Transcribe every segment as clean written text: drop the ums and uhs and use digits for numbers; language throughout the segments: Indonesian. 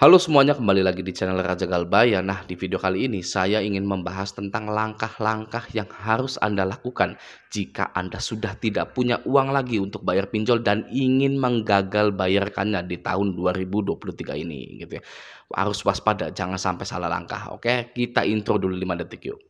Halo semuanya, kembali lagi di channel Raja Galbaya. Nah, di video kali ini saya ingin membahas tentang langkah-langkah yang harus Anda lakukan jika Anda sudah tidak punya uang lagi untuk bayar pinjol dan ingin menggagal bayarkannya di tahun 2023 ini gitu ya. Harus waspada, jangan sampai salah langkah. Oke, kita intro dulu 5 detik yuk.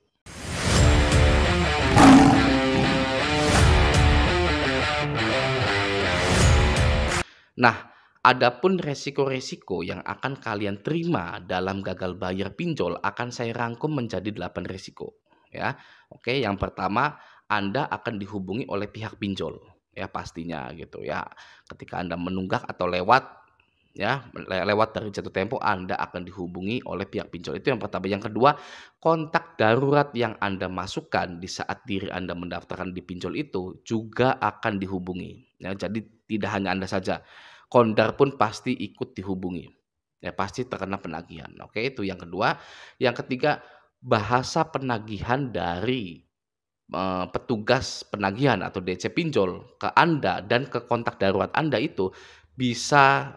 Nah, adapun resiko-resiko yang akan kalian terima dalam gagal bayar pinjol akan saya rangkum menjadi 8 resiko, ya. Oke, yang pertama, Anda akan dihubungi oleh pihak pinjol, ya pastinya gitu ya. Ketika Anda menunggak atau lewat ya, lewat dari jatuh tempo Anda akan dihubungi oleh pihak pinjol, itu yang pertama. Yang kedua, kontak darurat yang Anda masukkan di saat diri Anda mendaftarkan di pinjol itu juga akan dihubungi, ya. Jadi tidak hanya Anda saja, Kondar pun pasti ikut dihubungi, ya pasti terkena penagihan. Oke, itu yang kedua. Yang ketiga, bahasa penagihan dari petugas penagihan atau DC pinjol ke Anda dan ke kontak darurat Anda itu bisa,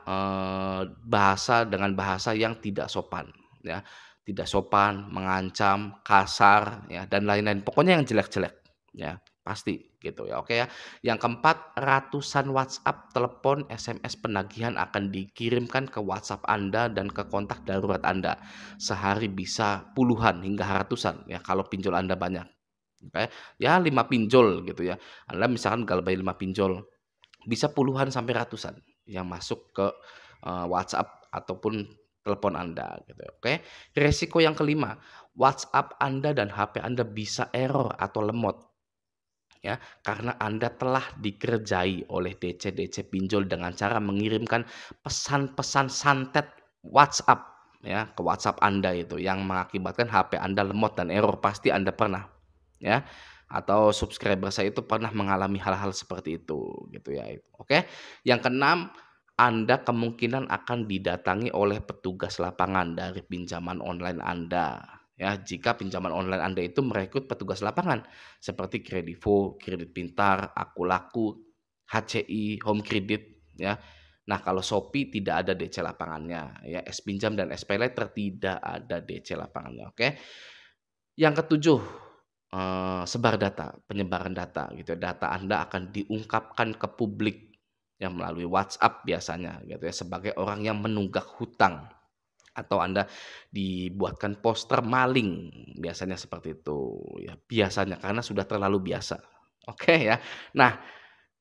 bahasa dengan bahasa yang tidak sopan, ya. Tidak sopan, mengancam, kasar, ya, dan lain-lain. Pokoknya yang jelek-jelek, ya, pasti gitu ya, oke ya. Yang keempat, ratusan WhatsApp, telepon, SMS penagihan akan dikirimkan ke WhatsApp Anda dan ke kontak darurat Anda. Sehari bisa puluhan hingga ratusan ya kalau pinjol Anda banyak. Oke, ya 5 pinjol gitu ya. Anda misalkan kalau bayar 5 pinjol, bisa puluhan sampai ratusan yang masuk ke, WhatsApp ataupun telepon Anda gitu, oke. Resiko yang kelima, WhatsApp Anda dan HP Anda bisa error atau lemot ya, karena Anda telah dikerjai oleh DC-DC pinjol dengan cara mengirimkan pesan-pesan santet WhatsApp ya, ke WhatsApp Anda itu yang mengakibatkan HP Anda lemot dan error, pasti Anda pernah. Ya, atau subscriber saya itu pernah mengalami hal-hal seperti itu gitu ya. Oke. Yang keenam, Anda kemungkinan akan didatangi oleh petugas lapangan dari pinjaman online Anda. Ya, jika pinjaman online Anda itu merekrut petugas lapangan seperti Kredivo, Kredit Pintar, Akulaku, HCI, Home Credit ya. Nah, kalau Shopee tidak ada DC lapangannya ya, S-Pinjam dan SPayLater tidak ada DC lapangannya, oke. Yang ketujuh, sebar data, penyebaran data gitu ya. Data Anda akan diungkapkan ke publik yang melalui WhatsApp biasanya gitu ya, sebagai orang yang menunggak hutang atau Anda dibuatkan poster maling, biasanya seperti itu ya, biasanya karena sudah terlalu biasa. Oke ya. Nah,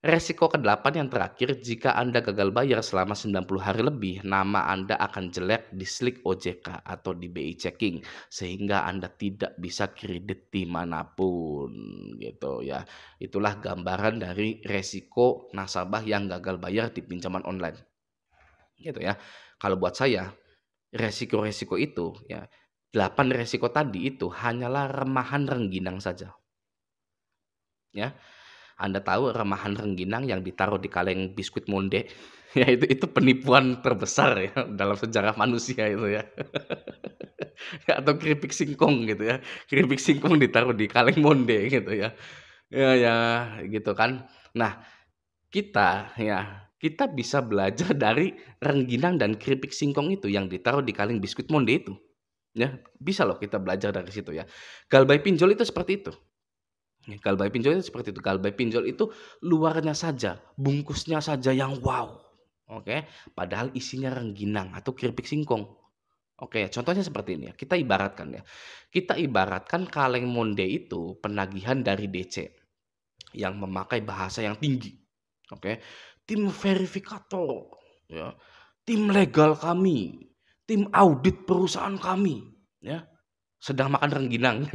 resiko ke-8 yang terakhir, jika Anda gagal bayar selama 90 hari lebih, nama Anda akan jelek di slik OJK atau di BI Checking, sehingga Anda tidak bisa kredit dimanapun gitu ya. Itulah gambaran dari resiko nasabah yang gagal bayar di pinjaman online, gitu ya. Kalau buat saya, resiko-resiko itu ya, 8 resiko tadi itu hanyalah remahan rengginang saja, ya. Anda tahu remahan rengginang yang ditaruh di kaleng biskuit Monde? Ya itu penipuan terbesar ya dalam sejarah manusia itu ya. Ya atau keripik singkong gitu ya, keripik singkong ditaruh di kaleng Monde gitu ya. Ya gitu kan. Nah, kita bisa belajar dari rengginang dan keripik singkong itu yang ditaruh di kaleng biskuit Monde itu, ya. Bisa loh kita belajar dari situ ya. Galbay pinjol itu seperti itu. Galbay pinjol itu seperti itu. Galbay pinjol itu luarnya saja, bungkusnya saja yang wow, oke, padahal isinya rengginang atau keripik singkong. Oke, contohnya seperti ini ya, kita ibaratkan kaleng Monde itu penagihan dari DC yang memakai bahasa yang tinggi, oke. Tim verifikator, ya, tim legal kami, tim audit perusahaan kami, ya, sedang makan rengginang.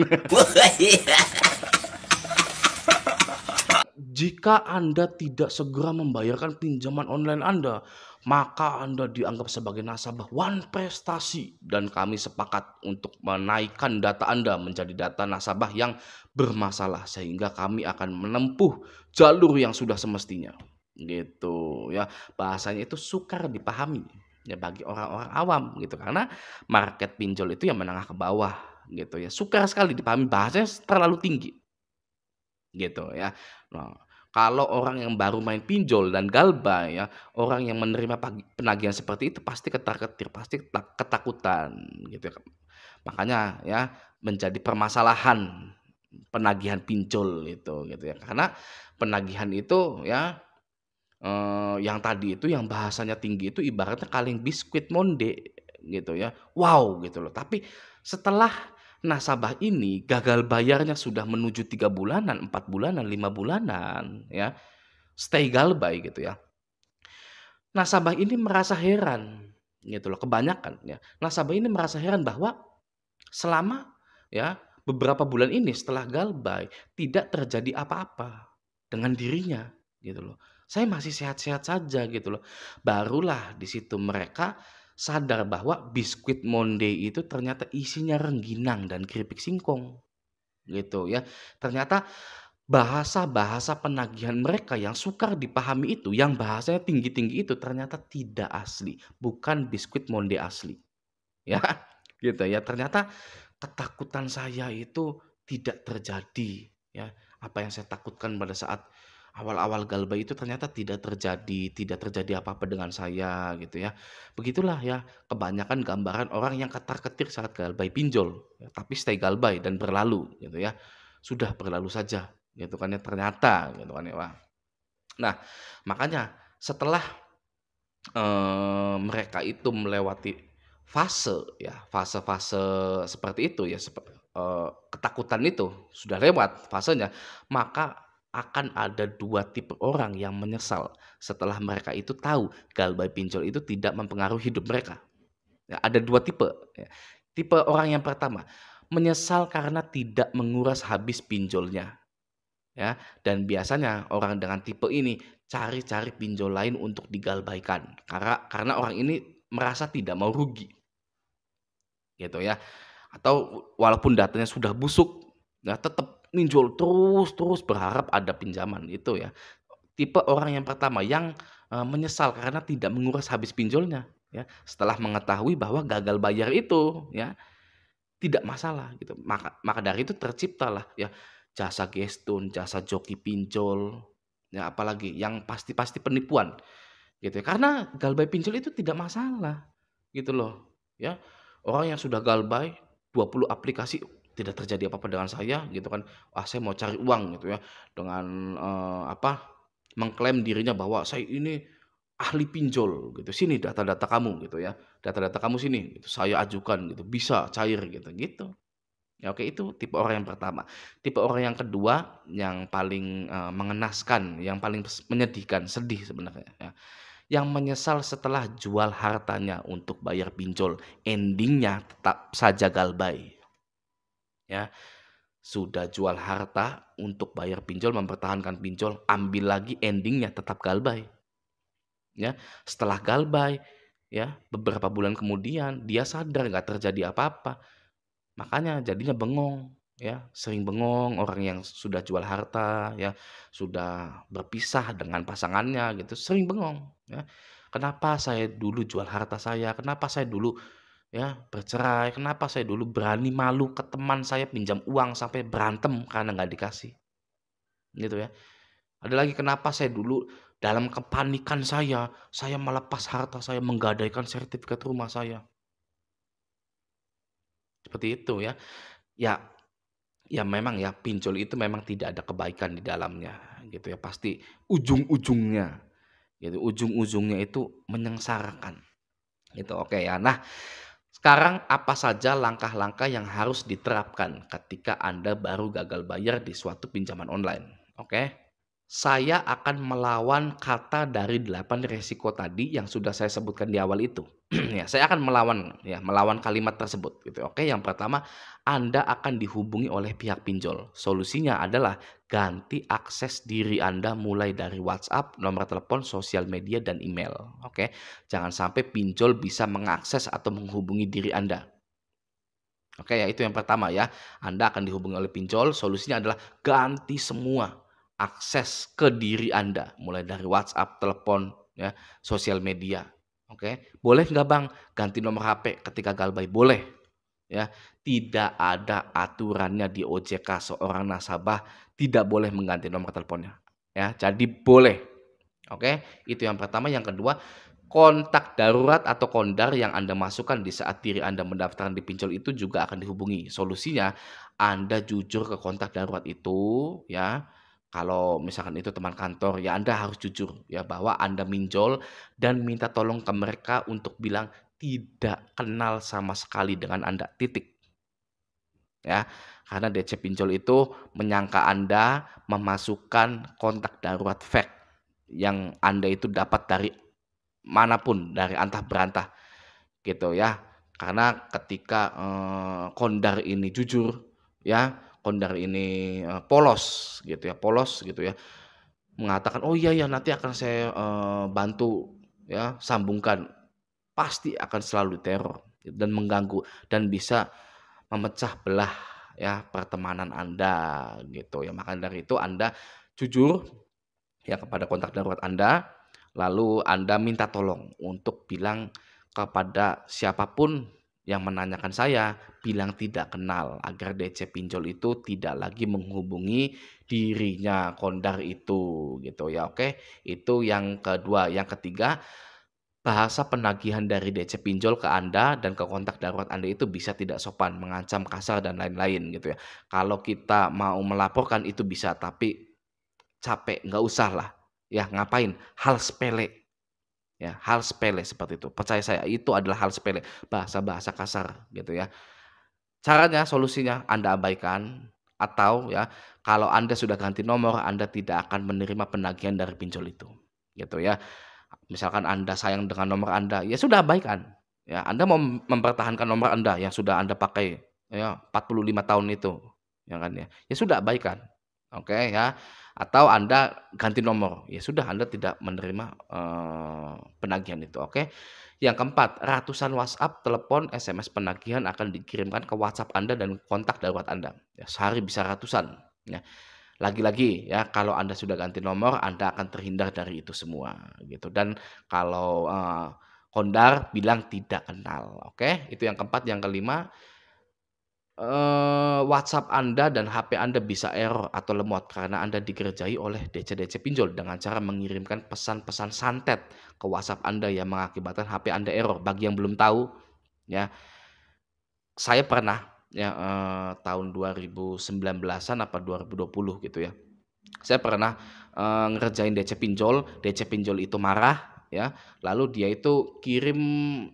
Jika Anda tidak segera membayarkan pinjaman online Anda, maka Anda dianggap sebagai nasabah one prestasi dan kami sepakat untuk menaikkan data Anda menjadi data nasabah yang bermasalah sehingga kami akan menempuh jalur yang sudah semestinya. Gitu ya. Bahasanya itu sukar dipahami ya bagi orang-orang awam gitu karena market pinjol itu yang menengah ke bawah gitu ya. Sukar sekali dipahami, bahasanya terlalu tinggi gitu ya. Nah, Kalau orang yang baru main pinjol dan galbay ya, orang yang menerima penagihan seperti itu pasti ketar-ketir, pasti ketakutan gitu ya. Makanya ya menjadi permasalahan penagihan pinjol itu gitu ya. Karena penagihan itu ya yang tadi itu yang bahasanya tinggi itu ibaratnya kaleng biskuit monde gitu ya. Wow gitu loh. Tapi setelah nasabah ini gagal bayarnya sudah menuju 3 bulanan, 4 bulanan, 5 bulanan ya, stay galbay gitu ya. Nasabah ini merasa heran gitu loh, kebanyakan ya. Nasabah ini merasa heran bahwa selama ya beberapa bulan ini setelah galbay tidak terjadi apa-apa dengan dirinya gitu loh. Saya masih sehat-sehat saja gitu loh. Barulah di situ mereka sadar bahwa biskuit monde itu ternyata isinya rengginang dan keripik singkong gitu ya. Ternyata bahasa-bahasa penagihan mereka yang sukar dipahami itu, yang bahasanya tinggi-tinggi itu ternyata tidak asli, bukan biskuit monde asli ya, gitu ya. Ternyata ketakutan saya itu tidak terjadi ya. Apa yang saya takutkan pada saat awal-awal galbay itu ternyata tidak terjadi apa-apa dengan saya gitu ya. Begitulah ya kebanyakan gambaran orang yang ketar-ketir saat galbay pinjol, ya, tapi stay galbay dan berlalu gitu ya. Sudah berlalu saja gitu kan ya ternyata gitu kan ya. Wah. Nah, makanya setelah mereka itu melewati fase-fase seperti itu ya, ketakutan itu sudah lewat fasenya, maka akan ada 2 tipe orang yang menyesal setelah mereka itu tahu galbay pinjol itu tidak mempengaruhi hidup mereka. Ya, ada 2 tipe ya. Tipe orang yang pertama, menyesal karena tidak menguras habis pinjolnya. Ya, dan biasanya orang dengan tipe ini cari-cari pinjol lain untuk digalbaikan, karena orang ini merasa tidak mau rugi, gitu ya. Atau walaupun datanya sudah busuk, nah tetap ninjol terus berharap ada pinjaman, itu ya. Tipe orang yang pertama yang, menyesal karena tidak menguras habis pinjolnya, ya. Setelah mengetahui bahwa gagal bayar itu, ya, tidak masalah gitu. Maka maka dari itu terciptalah ya jasa gestun, jasa joki pinjol, ya apalagi yang pasti-pasti penipuan gitu ya. Karena galbay pinjol itu tidak masalah gitu loh ya. Orang yang sudah galbay 20 aplikasi tidak terjadi apa-apa dengan saya gitu kan. Wah, saya mau cari uang gitu ya dengan mengklaim dirinya bahwa saya ini ahli pinjol gitu, "Sini data-data kamu," gitu ya, "data-data kamu sini," gitu, "saya ajukan," gitu, "bisa cair," gitu. Ya oke itu tipe orang yang pertama. Tipe orang yang kedua yang paling, mengenaskan, yang paling menyedihkan, sedih sebenarnya ya, yang menyesal setelah jual hartanya untuk bayar pinjol, ending-nya tetap saja galbay, ya. Sudah jual harta untuk bayar pinjol, mempertahankan pinjol, ambil lagi ending-nya tetap galbay. Ya, setelah galbay, ya, beberapa bulan kemudian dia sadar nggak terjadi apa-apa, makanya jadinya bengong, ya, sering bengong orang yang sudah jual harta, ya, sudah berpisah dengan pasangannya gitu, sering bengong, ya. Kenapa saya dulu jual harta saya, kenapa saya dulu, ya, bercerai, kenapa saya dulu berani malu ke teman saya pinjam uang sampai berantem karena nggak dikasih, gitu ya. Ada lagi kenapa saya dulu dalam kepanikan saya melepas harta saya, menggadaikan sertifikat rumah saya. Seperti itu ya. Ya ya memang ya pinjol itu memang tidak ada kebaikan di dalamnya gitu ya. Pasti ujung-ujungnya gitu, ujung-ujungnya itu menyengsarakan gitu. Oke ya. Nah, sekarang apa saja langkah-langkah yang harus diterapkan ketika Anda baru gagal bayar di suatu pinjaman online? Oke. Saya akan melawan kata dari 8 resiko tadi yang sudah saya sebutkan di awal itu. Ya, saya akan melawan kalimat tersebut gitu. Oke, yang pertama, Anda akan dihubungi oleh pihak pinjol. Solusinya adalah ganti akses diri Anda mulai dari WhatsApp, nomor telepon, sosial media, dan email. Oke, jangan sampai pinjol bisa mengakses atau menghubungi diri Anda. Oke, ya itu yang pertama ya. Anda akan dihubungi oleh pinjol, solusinya adalah ganti semua akses ke diri Anda, mulai dari WhatsApp, telepon, ya, sosial media. Oke, boleh nggak Bang ganti nomor HP ketika galbay? Boleh, ya. Tidak ada aturannya di OJK seorang nasabah tidak boleh mengganti nomor teleponnya. ya. Jadi boleh. Oke, itu yang pertama. Yang kedua, kontak darurat atau kondar yang Anda masukkan di saat diri Anda mendaftar di pinjol itu juga akan dihubungi. Solusinya, Anda jujur ke kontak darurat itu ya. Kalau misalkan itu teman kantor, ya Anda harus jujur ya bahwa Anda minjol dan minta tolong ke mereka untuk bilang tidak kenal sama sekali dengan Anda, titik. Ya, karena DC pinjol itu menyangka Anda memasukkan kontak darurat fake yang Anda itu dapat dari manapun, dari antah berantah gitu ya. Karena ketika, kondar ini jujur ya, kondar ini, polos gitu ya, mengatakan, "Oh iya ya nanti akan saya, bantu ya, sambungkan." Pasti akan selalu diteror dan mengganggu dan bisa memecah belah ya pertemanan Anda gitu ya. Maka dari itu Anda jujur ya kepada kontak darurat Anda, lalu Anda minta tolong untuk bilang kepada siapapun yang menanyakan saya, bilang tidak kenal agar DC pinjol itu tidak lagi menghubungi dirinya, kondar itu gitu ya, oke. Itu yang kedua. Yang ketiga, bahasa penagihan dari DC pinjol ke Anda dan ke kontak darurat Anda itu bisa tidak sopan, mengancam, kasar, dan lain-lain gitu ya. Kalau kita mau melaporkan itu bisa, tapi capek, nggak usah lah. Ya ngapain, hal sepele, ya hal sepele seperti itu. Percaya saya itu adalah hal sepele, bahasa-bahasa kasar gitu ya. Caranya, solusinya Anda abaikan atau ya kalau Anda sudah ganti nomor, Anda tidak akan menerima penagihan dari pinjol itu, gitu ya. Misalkan Anda sayang dengan nomor Anda, ya sudah abaikan. Ya, Anda mau mempertahankan nomor Anda yang sudah Anda pakai ya 45 tahun itu, ya kan ya. Ya sudah abaikan. Oke ya. Atau Anda ganti nomor, ya sudah Anda tidak menerima, penagihan itu, oke. Yang keempat, ratusan WhatsApp, telepon, SMS penagihan akan dikirimkan ke WhatsApp Anda dan kontak darurat Anda. Ya, sehari bisa ratusan, ya. Lagi-lagi ya kalau Anda sudah ganti nomor, Anda akan terhindar dari itu semua gitu dan kalau, kondar bilang tidak kenal, oke? Itu yang keempat. Yang kelima, WhatsApp Anda dan HP Anda bisa error atau lemot karena Anda dikerjai oleh DC-DC pinjol dengan cara mengirimkan pesan-pesan santet ke WhatsApp Anda yang mengakibatkan HP Anda error. Bagi yang belum tahu ya, saya pernah ya, tahun 2019-an apa 2020 gitu ya. Saya pernah, ngerjain DC pinjol itu marah ya, lalu dia itu kirim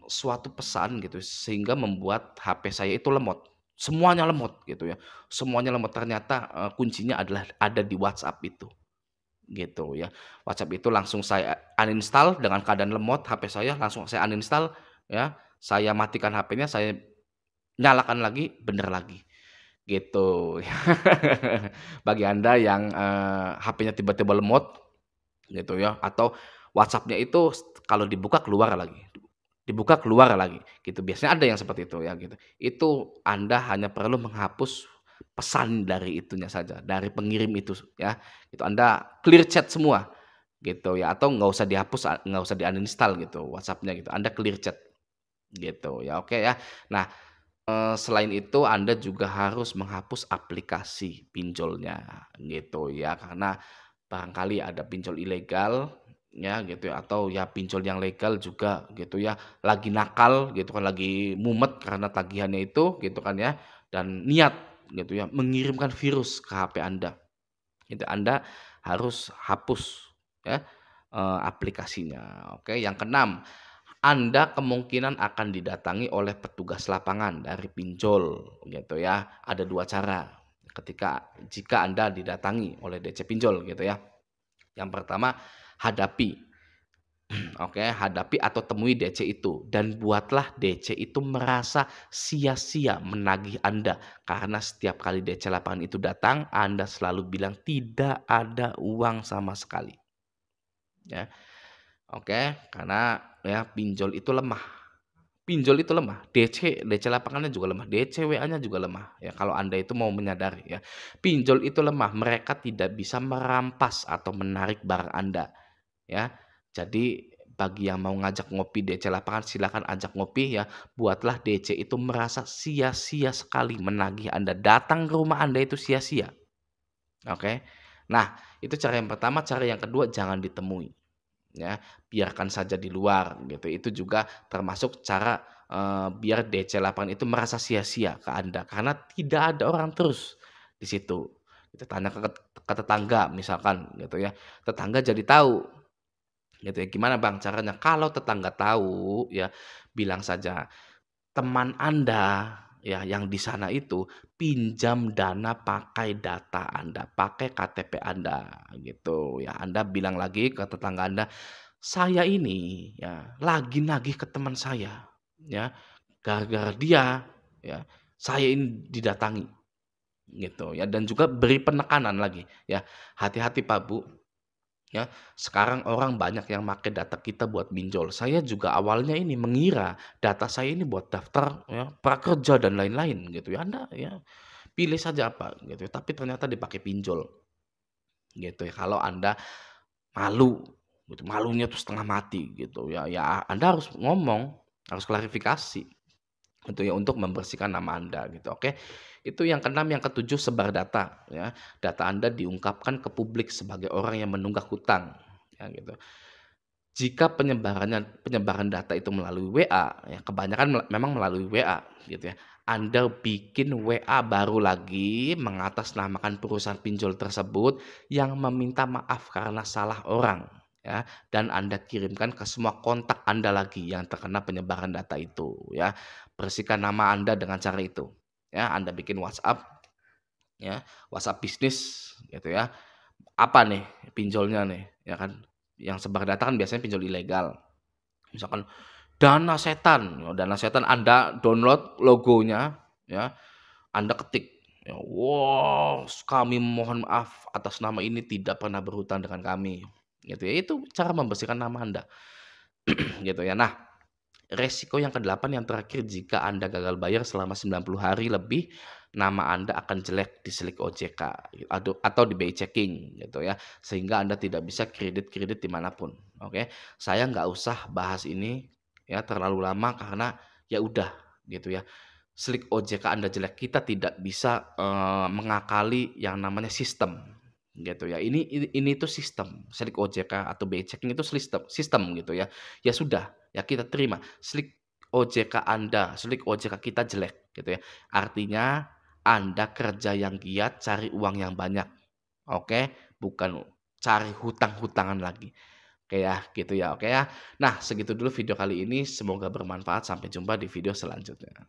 suatu pesan gitu sehingga membuat HP saya itu lemot, semuanya lemot gitu ya, semuanya lemot ternyata, kuncinya adalah ada di WhatsApp itu, gitu ya. WhatsApp itu langsung saya uninstall dengan keadaan lemot HP saya, langsung saya uninstall ya, saya matikan HP-nya, saya nyalakan lagi, bener lagi. Gitu. Bagi Anda yang, HP-nya tiba-tiba lemot gitu ya, atau WhatsApp-nya itu kalau dibuka keluar lagi, dibuka keluar lagi gitu, biasanya ada yang seperti itu ya gitu. Itu Anda hanya perlu menghapus pesan dari itunya saja, dari pengirim itu ya, itu Anda clear chat semua gitu ya, atau nggak usah dihapus, nggak usah di-uninstall gitu WhatsApp-nya gitu, Anda clear chat gitu ya, oke ya. Nah, selain itu Anda juga harus menghapus aplikasi pinjolnya gitu ya, karena barangkali ada pinjol ilegal ya gitu ya, atau ya pinjol yang legal juga gitu ya, lagi nakal gitu kan, lagi mumet karena tagihannya itu gitu kan ya, dan niat gitu ya mengirimkan virus ke HP Anda. Itu Anda harus hapus ya, aplikasinya. Oke, yang keenam, Anda kemungkinan akan didatangi oleh petugas lapangan dari pinjol gitu ya. Ada 2 cara jika Anda didatangi oleh DC pinjol gitu ya. Yang pertama, hadapi, oke, hadapi atau temui DC itu dan buatlah DC itu merasa sia-sia menagih Anda karena setiap kali DC lapangan itu datang, Anda selalu bilang tidak ada uang sama sekali, ya. Oke, karena ya pinjol itu lemah. Pinjol itu lemah, DC lapangannya juga lemah, DC WA-nya juga lemah ya kalau Anda itu mau menyadari ya. Pinjol itu lemah, mereka tidak bisa merampas atau menarik barang Anda ya. Jadi bagi yang mau ngajak ngopi DC lapangan silakan ajak ngopi ya. Buatlah DC itu merasa sia-sia sekali menagih Anda, datang ke rumah Anda itu sia-sia. Oke. Nah, itu cara yang pertama. Cara yang kedua, jangan ditemui, ya, biarkan saja di luar gitu. Itu juga termasuk cara, biar DC-8 itu merasa sia-sia ke Anda, karena tidak ada orang terus di situ. Kita tanya ke tetangga misalkan gitu ya, tetangga jadi tahu gitu ya. Gimana Bang caranya? Kalau tetangga tahu ya, bilang saja, "Teman Anda ya yang di sana itu pinjam dana pakai data Anda, pakai KTP Anda," gitu ya. Anda bilang lagi ke tetangga Anda, "Saya ini ya lagi nagih ke teman saya, ya, gara-gara dia ya saya ini didatangi," gitu ya. Dan juga beri penekanan lagi ya, "Hati-hati Pak, Bu, ya, sekarang orang banyak yang make data kita buat pinjol. Saya juga awalnya ini mengira data saya ini buat daftar ya, prakerja dan lain-lain gitu ya. Anda ya pilih saja apa gitu ya, tapi ternyata dipakai pinjol gitu ya. Kalau Anda malu gitu, malunya tuh setengah mati gitu ya, ya Anda harus ngomong, harus klarifikasi gitu ya untuk membersihkan nama Anda gitu, oke. Itu yang keenam. Yang ketujuh, sebar data ya. Data Anda diungkapkan ke publik sebagai orang yang menunggak hutang ya gitu. Jika penyebaran data itu melalui WA ya, kebanyakan memang melalui WA gitu ya. Anda bikin WA baru lagi mengatasnamakan perusahaan pinjol tersebut yang meminta maaf karena salah orang ya, dan Anda kirimkan ke semua kontak Anda lagi yang terkena penyebaran data itu ya. Bersihkan nama Anda dengan cara itu ya. Anda bikin WhatsApp ya, WhatsApp bisnis gitu ya. Apa nih pinjolnya nih, ya kan. Yang sebar data kan biasanya pinjol ilegal. Misalkan Dana Setan, Dana Setan Anda download logonya ya, Anda ketik ya, "Wow, kami mohon maaf atas nama ini tidak pernah berhutang dengan kami," gitu ya. Itu cara membersihkan nama Anda, gitu ya. Nah, resiko yang kedelapan yang terakhir, jika Anda gagal bayar selama 90 hari lebih, nama Anda akan jelek di Slick OJK atau di BI Checking gitu ya, sehingga Anda tidak bisa kredit-kredit dimanapun, oke. Saya nggak usah bahas ini ya terlalu lama karena ya udah gitu ya, Slick OJK Anda jelek, kita tidak bisa, mengakali yang namanya sistem gitu ya. Ini tuh sistem, Slick OJK atau BI Checking itu sistem gitu ya. Ya sudah, ya kita terima, Slick OJK Anda, Slick OJK kita jelek gitu ya. Artinya Anda kerja yang giat, cari uang yang banyak, oke? Bukan cari hutang-hutangan lagi. Oke ya, gitu ya, oke ya. Nah, segitu dulu video kali ini, semoga bermanfaat, sampai jumpa di video selanjutnya.